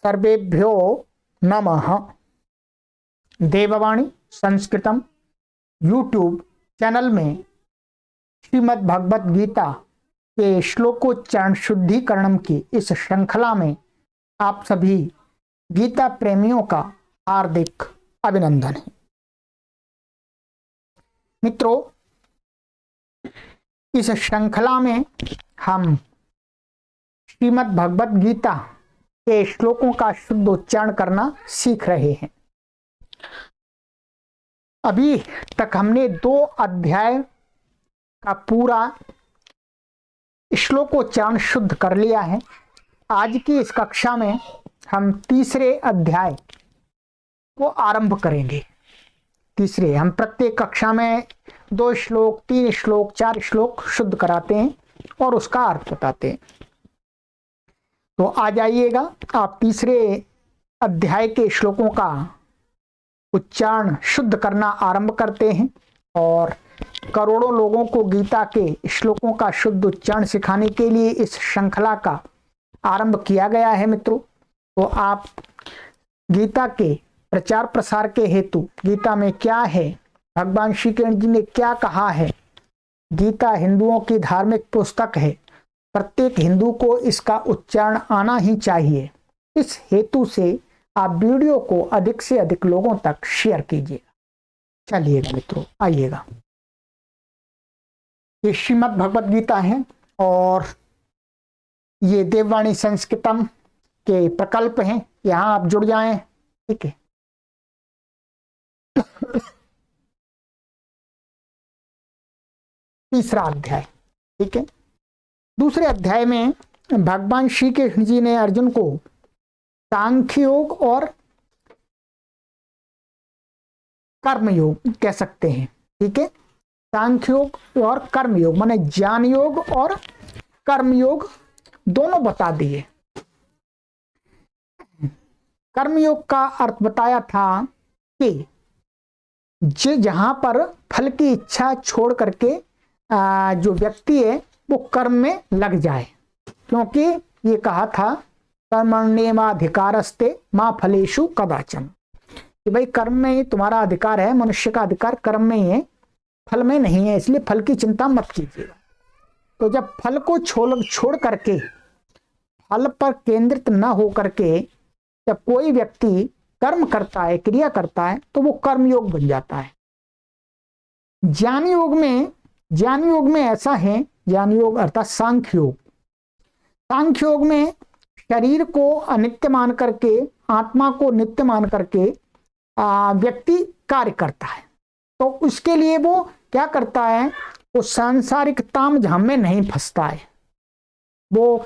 सर्वेभ्यो नमः। देववाणी संस्कृतम YouTube channel में श्रीमद् भगवत गीता के श्लोकोच्चारण शुद्धिकरणम की इस श्रृंखला में आप सभी गीता प्रेमियों का हार्दिक अभिनंदन है। मित्रों, इस श्रृंखला में हम श्रीमद् भगवत गीता के श्लोकों का शुद्ध उच्चारण करना सीख रहे हैं। अभी तक हमने 2 अध्याय का पूरा श्लोकोच्चारण शुद्ध कर लिया है। आज की इस कक्षा में हम तीसरे अध्याय को आरंभ करेंगे। तीसरे, हम प्रत्येक कक्षा में 2 श्लोक, 3 श्लोक, 4 श्लोक शुद्ध कराते हैं और उसका अर्थ बताते हैं। तो आ जाइएगा, आप तीसरे अध्याय के श्लोकों का उच्चारण शुद्ध करना आरंभ करते हैं। और करोड़ों लोगों को गीता के श्लोकों का शुद्ध उच्चारण सिखाने के लिए इस श्रृंखला का आरंभ किया गया है। मित्रों, तो आप गीता के प्रचार प्रसार के हेतु गीता में क्या है, भगवान श्री कृष्ण जी ने क्या कहा है, गीता हिंदुओं की धार्मिक पुस्तक है, प्रत्येक हिंदू को इसका उच्चारण आना ही चाहिए। इस हेतु से आप वीडियो को अधिक से अधिक लोगों तक शेयर कीजिएगा। चलिएगा मित्रों, आइएगा। ये श्रीमद् भगवत गीता है और ये देववाणी संस्कृतम के प्रकल्प हैं। यहाँ आप जुड़ जाएं, ठीक है। तीसरा अध्याय, ठीक है। दूसरे अध्याय में भगवान श्री कृष्ण जी ने अर्जुन को सांख्य योग और कर्मयोग कह सकते हैं, ठीक है। सांख्य योग और कर्मयोग माने ज्ञान योग और कर्मयोग दोनों बता दिए। कर्मयोग का अर्थ बताया था कि जहां पर फल की इच्छा छोड़ करके जो व्यक्ति है वो कर्म में लग जाए, क्योंकि ये कहा था कर्मण्येवाधिकारस्ते मा फलेषु कदाचन, कि भाई कर्म में ही तुम्हारा अधिकार है। मनुष्य का अधिकार कर्म में ही है, फल में नहीं है, इसलिए फल की चिंता मत कीजिएगा। तो जब फल को छोड़ करके, फल पर केंद्रित न हो करके जब कोई व्यक्ति कर्म करता है, क्रिया करता है, तो वो कर्मयोग बन जाता है। ज्ञान योग में ऐसा है, ज्ञान योग अर्थात सांख्य योग। सांख्य योग में शरीर को अनित्य मान करके, आत्मा को नित्य मान करके व्यक्ति कार्य करता है। तो उसके लिए वो क्या करता है, वो सांसारिक ताम झाम में नहीं फंसता है। वो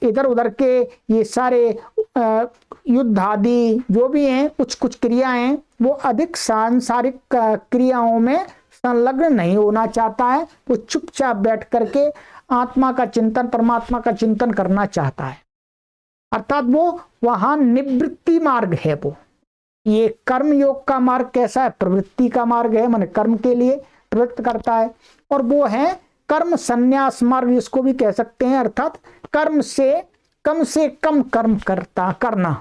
इधर उधर के ये सारे युद्ध आदि जो भी हैं, कुछ क्रियाएं, वो अधिक सांसारिक क्रियाओं में संलग्न नहीं होना चाहता है। वो चुपचाप बैठ करके आत्मा का चिंतन, परमात्मा का चिंतन करना चाहता है। अर्थात वो वहां निवृत्ति मार्ग है। वो ये कर्म योग का मार्ग कैसा है, प्रवृत्ति का मार्ग है, माने कर्म के लिए प्रवृत्त करता है। और वो है कर्म संन्यास मार्ग, इसको भी कह सकते हैं। अर्थात कर्म से कम कर्म करना,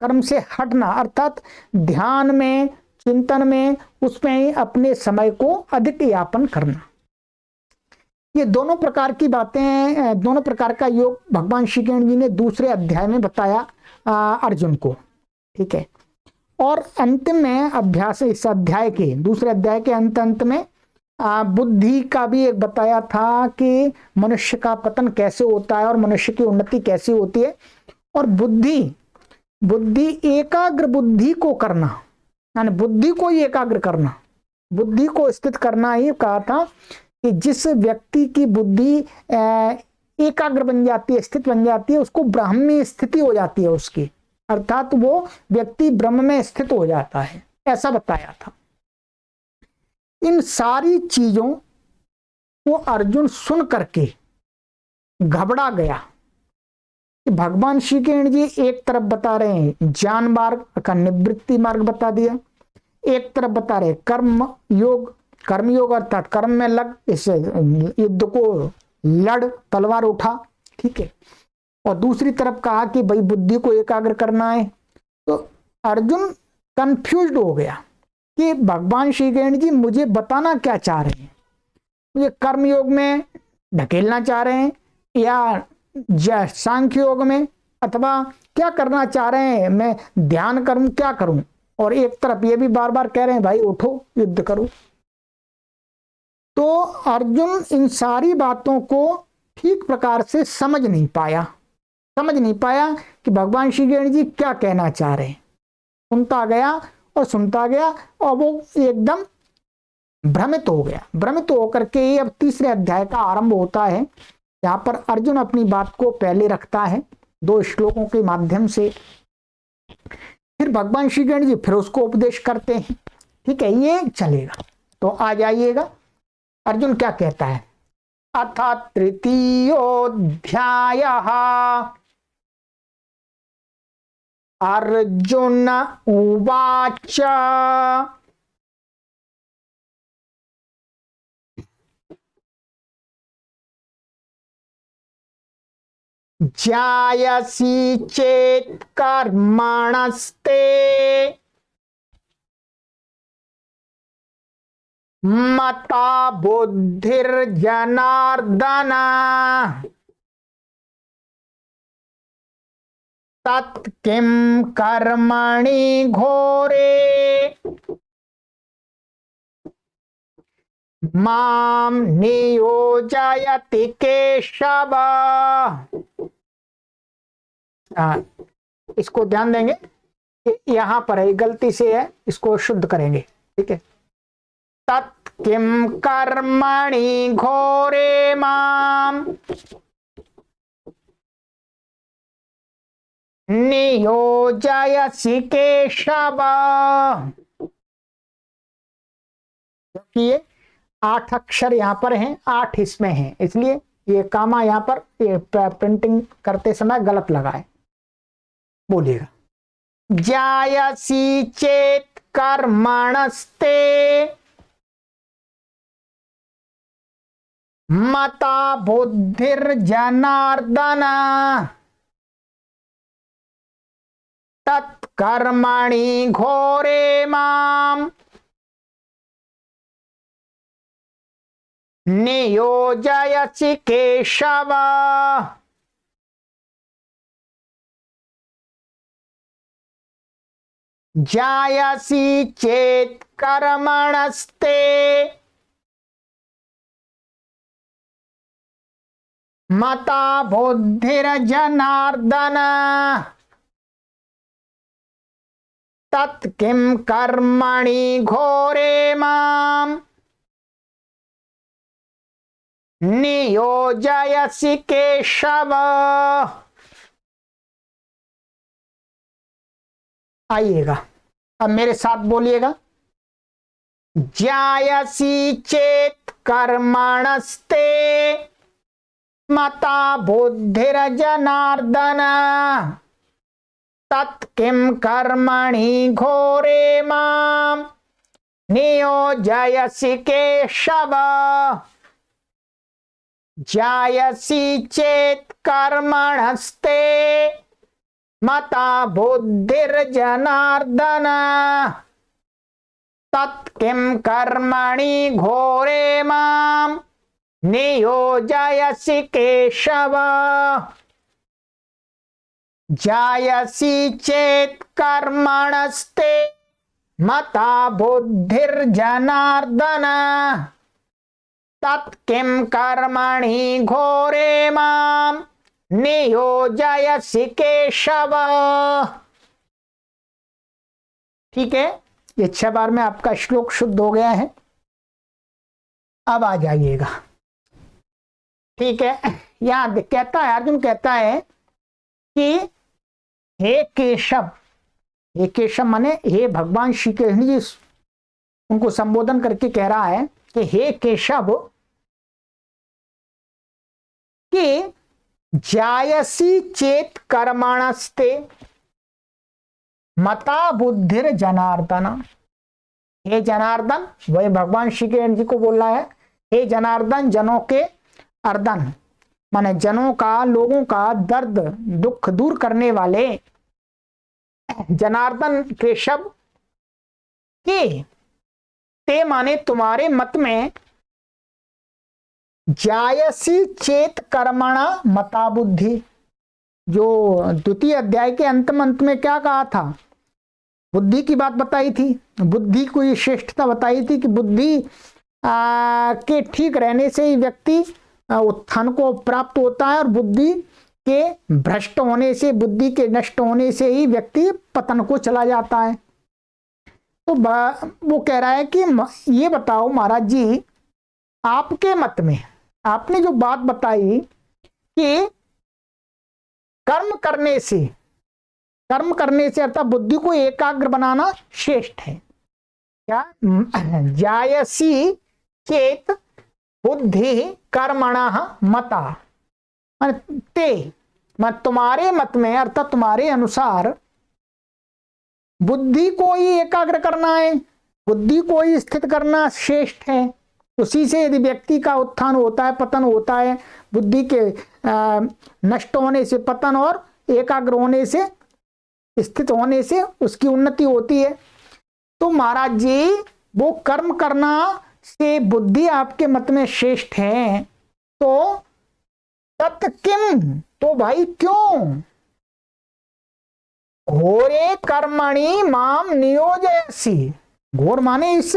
कर्म से हटना, अर्थात ध्यान में, चिंतन में, उसमें ही अपने समय को अधिक यापन करना। ये दोनों प्रकार की बातें, दोनों प्रकार का योग भगवान श्री कृष्ण जी ने दूसरे अध्याय में बताया अर्जुन को, ठीक है। और अंतिम में अभ्यास, इस अध्याय के दूसरे अध्याय के अंत में बुद्धि का भी एक बताया था कि मनुष्य का पतन कैसे होता है और मनुष्य की उन्नति कैसे होती है। और बुद्धि एकाग्र बुद्धि को करना, यानी बुद्धि को ही एकाग्र करना, बुद्धि को स्थित करना ही कहा था कि जिस व्यक्ति की बुद्धि एकाग्र बन जाती है, स्थित बन जाती है, उसको ब्राह्मी स्थिति हो जाती है उसकी, अर्थात वो व्यक्ति ब्रह्म में स्थित हो जाता है, ऐसा बताया था। इन सारी चीजों को अर्जुन सुन करके घबरा गया कि भगवान श्री कृष्ण जी एक तरफ बता रहे हैं ज्ञान मार्ग का, निवृत्ति मार्ग बता दिया, एक तरफ बता रहे कर्म योग अर्थात कर्म में लग, इस युद्ध को लड़, तलवार उठा, ठीक है। और दूसरी तरफ कहा कि भाई बुद्धि को एकाग्र करना है। तो अर्जुन कंफ्यूज्ड हो गया कि भगवान श्री कृष्ण जी मुझे बताना क्या चाह रहे हैं, मुझे कर्म योग में ढकेलना चाह रहे हैं या सांख्य योग में, अथवा क्या करना चाह रहे हैं, मैं ध्यान करूं क्या करूं। और एक तरफ ये भी बार बार कह रहे हैं भाई उठो युद्ध करो। तो अर्जुन इन सारी बातों को ठीक प्रकार से समझ नहीं पाया कि भगवान श्री कृष्ण जी क्या कहना चाह रहे हैं। सुनता गया और वो एकदम भ्रमित हो गया। भ्रमित होकर के ही अब तीसरे अध्याय का आरंभ होता है। यहाँ पर अर्जुन अपनी बात को पहले रखता है 2 श्लोकों के माध्यम से, फिर भगवान श्री कृष्ण जी फिर उसको उपदेश करते हैं। ठीक है, ये चलेगा। तो आ जाइएगा, अर्जुन क्या कहता है। अथ तृतीयोऽध्यायः अर्जुन उवाच जायसी चेत् कर्मणस्ते मता बुद्धिर्जनार्दन तत् किं कर्मणि घोरे माम नियोजयति केशव। इसको ध्यान देंगे, यहां पर है गलती से है, इसको शुद्ध करेंगे। ठीक है, तत् किं कर्मणि घोरे माम नियोजयसि केशव। क्योंकि ये 8 अक्षर यहाँ पर हैं, 8 इसमें हैं, इसलिए ये कामा यहाँ पर प्रिंटिंग करते समय गलत लगा है। बोलिएगा। जायसी चेत् कर्मणस्ते मता बुद्धिर्जनार्दन तत्कर्मणि घोरे माम नियोजयसि केशव। जायसी चेत् कर्मणस्ते मता बुद्धिर्जनार्दन तत् किं कर्मणि घोरे माम नियोजयसि केशव। आइएगा, अब मेरे साथ बोलिएगा। जायसी चेत् कर्मणस्ते मता बुद्धिर्जनार्दन तत् किं कर्मणि घोरे माम नियोजयसि केशव। जायसी चेत् कर्मणस्ते मता बुद्धिर्जनार्दन तत् किं कर्मणि घोरे माम नियोजयसि केशव। जायसी चेत् कर्मणस्ते मता बुद्धिर्जनार्दन तत् किं कर्मणि घोरे माम नियोजयसि केशव। ठीक है, ये 6 बार में आपका श्लोक शुद्ध हो गया है। अब आ जाइएगा। ठीक है, यहां कहता है, अर्जुन कहता है कि हे केशव, हे केशव माने हे भगवान श्री कृष्ण जी उनको संबोधन करके कह रहा है कि हे केशव, कि जायसी चेत कर्मणस्ते मता बुद्धिर जनार्दन। हे जनार्दन, वही भगवान श्री कृष्ण जी को बोल रहा है, हे जनार्दन जनों के अर्दन, माने जनों का, लोगों का दर्द दुख दूर करने वाले जनार्दन केशव के ते माने तुम्हारे मत में जायसी चेत कर्मणा मता बुद्धि। जो द्वितीय अध्याय के अंत में क्या कहा था, बुद्धि की बात बताई थी, बुद्धि को ये श्रेष्ठता बताई थी कि बुद्धि के ठीक रहने से ही व्यक्ति उत्थान को प्राप्त होता है और बुद्धि के भ्रष्ट होने से, बुद्धि के नष्ट होने से ही व्यक्ति पतन को चला जाता है। तो वो कह रहा है कि ये बताओ महाराज जी, आपके मत में आपने जो बात बताई कि कर्म करने से अर्थात बुद्धि को एकाग्र बनाना श्रेष्ठ है। क्या जायसी चेत बुद्धि कर्मणः मता, ते तुम्हारे मत में अर्थात तुम्हारे अनुसार बुद्धि को ही एकाग्र करना है, बुद्धि को ही स्थित करना श्रेष्ठ है। उसी से यदि व्यक्ति का उत्थान होता है, पतन होता है, बुद्धि के नष्ट होने से पतन और एकाग्र होने से, स्थित होने से उसकी उन्नति होती है। तो महाराज जी वो कर्म करना से बुद्धि आपके मत में श्रेष्ठ है, तो तत् किम, तो भाई क्यों घोरे कर्मणि माम नियोजयसि। घोर माने इस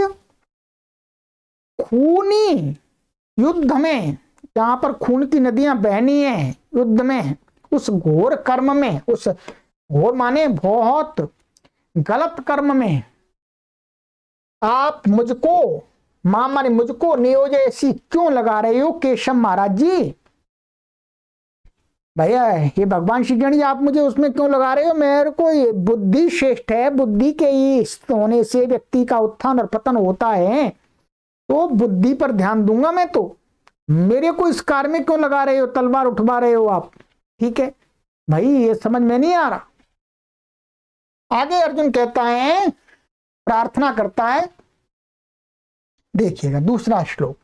खूनी युद्ध में, जहां पर खून की नदियां बहनी है युद्ध में, उस घोर कर्म में, उस घोर माने बहुत गलत कर्म में आप मुझको, माने मुझको नियोजयसी क्यों लगा रहे हो केशव महाराज जी। भैया ये भगवान श्री गणेश जी आप मुझे उसमें क्यों लगा रहे हो, मेरे को ये बुद्धि श्रेष्ठ है, बुद्धि के ही होने से व्यक्ति का उत्थान और पतन होता है, तो बुद्धि पर ध्यान दूंगा मैं। तो मेरे को इस कार्य में क्यों लगा रहे हो, तलवार उठवा रहे हो आप। ठीक है भाई, ये समझ में नहीं आ रहा। आगे अर्जुन कहता है, प्रार्थना करता है, देखिएगा दूसरा श्लोक,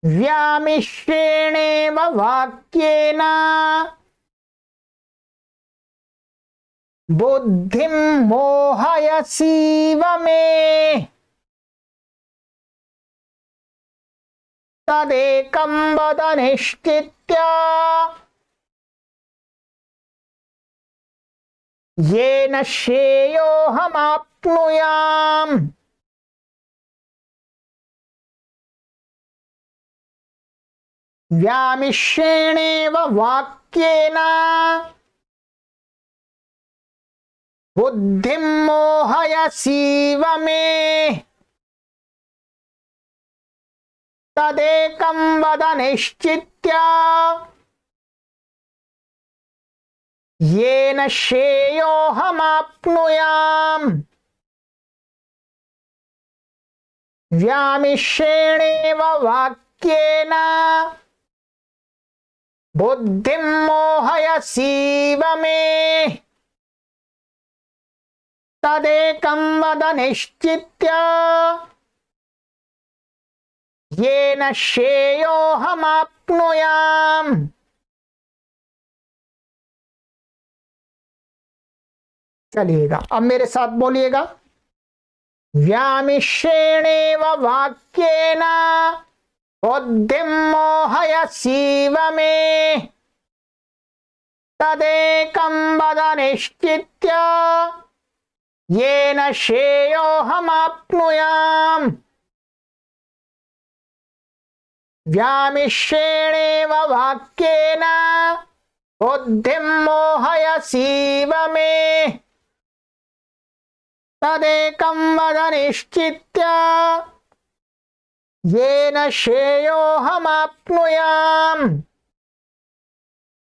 व्यामिश्रेणेव वाक्येन बुद्धिं मोहयसीव मे तदेकं वद निश्चित्य येन श्रेयोऽहमाप्नुयाम्। व्यामिश्रेणेव वाक्येन बुद्धिं मोहयसीव मे तदेकं वद निश्चित्य येन श्रेयोऽहमाप्नुयाम्। व्यामिश्रेणेव वाक्येन बुद्धिं मोहयसीव मे तदेकं वद निश्चित्य येन श्रेयोऽहमाप्नुयाम्। चलिएगा अब मेरे साथ बोलिएगा, व्यामिश्रेणेव वाक्येन बुद्धिं मोहयसीव मे तदेकं वद निश्चित्य येन श्रेयोऽहमाप्नुयाम्। व्यामिश्रेणेव वाक्येन बुद्धिं मोहयसीव मे तदेकं वद निश्चित्य येन श्रेयोऽहमाप्नुयाम्।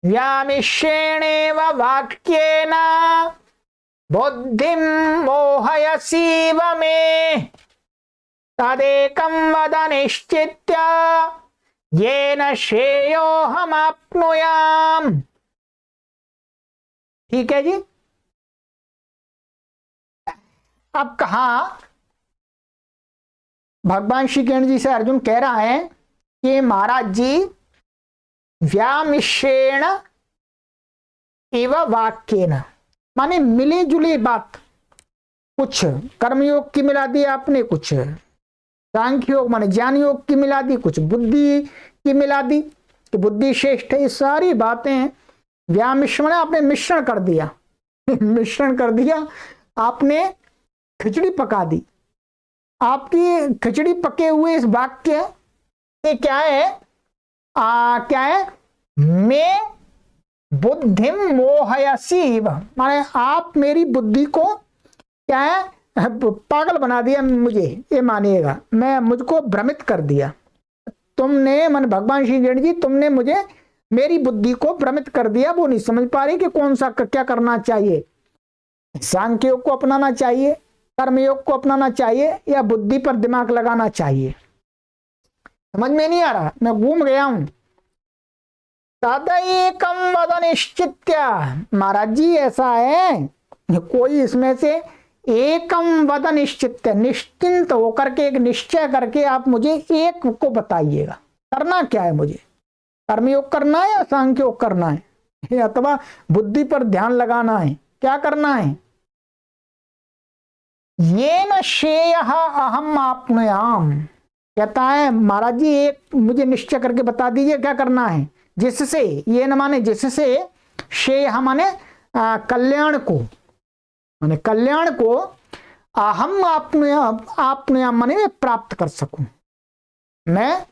व्यामिश्रेणेव वाक्येन बुद्धिं मोहयसीव मे तदेकं वद निश्चित्य येन श्रेयोऽहमाप्नुयाम्। ठीक है जी। अब कहा भगवान श्री कृष्ण जी से अर्जुन कह रहा है कि महाराज जी व्यामिश्रेण एव वाक्येन, माने मिले जुले बात, कुछ कर्मयोग की मिला दी आपने, कुछ सांख्य योग माने ज्ञान योग की मिला दी, कुछ बुद्धि की मिला दी कि बुद्धि श्रेष्ठ है। ये सारी बातें व्यामिश्रण, आपने मिश्रण कर दिया मिश्रण कर दिया, आपने खिचड़ी पका दी। आपकी खिचड़ी पके हुए इस वाक्य ये क्या है, क्या है, मैं बुद्धिम मोहयसी, माने आप मेरी बुद्धि को क्या है, पागल बना दिया मुझे, ये मानिएगा, मैं मुझको भ्रमित कर दिया तुमने, मन भगवान श्री गणेश जी तुमने मुझे, मेरी बुद्धि को भ्रमित कर दिया। वो नहीं समझ पा रही कि कौन सा क्या करना चाहिए, सांख्य योग को अपनाना चाहिए, कर्मयोग को अपनाना चाहिए, या बुद्धि पर दिमाग लगाना चाहिए, समझ में नहीं आ रहा, मैं घूम गया हूं। तदैकम वद निश्चित्य, महाराज जी ऐसा है, कोई इसमें से एकम वद निश्चित्य, निश्चिंत होकर के, एक निश्चय करके आप मुझे एक को बताइएगा, करना क्या है मुझे, कर्मयोग करना है या सांख्य योग करना है, अथवा बुद्धि पर ध्यान लगाना है, क्या करना है। ये न श्रेय अहम आपनुयाम, कहता है महाराज जी एक मुझे निश्चय करके बता दीजिए क्या करना है, जिससे, ये न माने जिससे, श्रेय माने कल्याण को, माने कल्याण को, अहम आपनुयाम माने मैं प्राप्त कर सकूं, मैं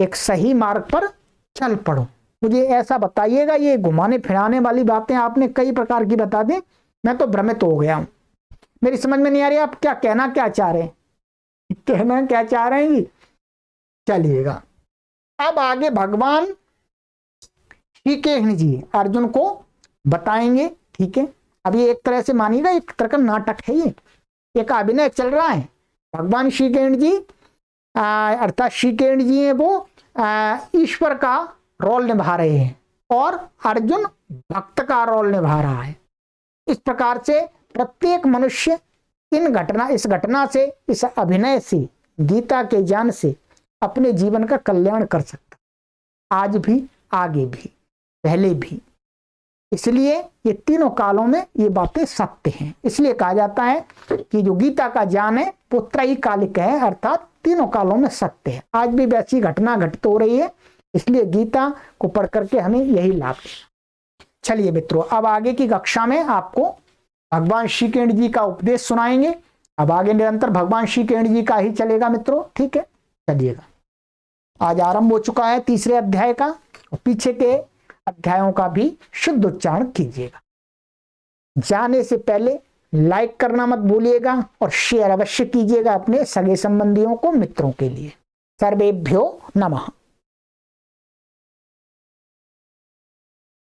एक सही मार्ग पर चल पड़ूं, मुझे ऐसा बताइएगा। ये घुमाने फिराने वाली बातें आपने कई प्रकार की बता दी, मैं तो भ्रमित हो गया हूं, मेरी समझ में नहीं आ रही आप क्या कहना क्या चाह रहे हैं, कहना क्या चाह रहे हैं। चलिएगा अब आगे भगवान श्री कृष्ण जी अर्जुन को बताएंगे, ठीक है। अब ये एक तरह से मानिएगा एक तरह का नाटक है, ये एक अभिनय चल रहा है। भगवान श्री कृष्ण जी अर्थात श्री कृष्ण जी है वो ईश्वर का रोल निभा रहे हैं और अर्जुन भक्त का रोल निभा रहा है। इस प्रकार से प्रत्येक मनुष्य इस घटना से, इस अभिनय से, गीता के ज्ञान से अपने जीवन का कल्याण कर सकता, आज भी, आगे भी, पहले भी। इसलिए ये तीनों कालों में ये बातें सत्य हैं। इसलिए कहा जाता है कि जो गीता का ज्ञान है वो त्रैकालिक है, अर्थात तीनों कालों में सत्य है। आज भी वैसी घटना घटित हो रही है, इसलिए गीता को पढ़ करके हमें यही लाभ है। चलिए मित्रों, अब आगे की कक्षा में आपको भगवान श्री कृष्ण जी का उपदेश सुनाएंगे। अब आगे निरंतर भगवान श्री कृष्ण जी का ही चलेगा मित्रों, ठीक है। चलिएगा, आज आरंभ हो चुका है तीसरे अध्याय का, और पीछे के अध्यायों का भी शुद्ध उच्चारण कीजिएगा। जाने से पहले लाइक करना मत भूलिएगा और शेयर अवश्य कीजिएगा अपने सगे संबंधियों को, मित्रों के लिए। सर्वेभ्यो नमः।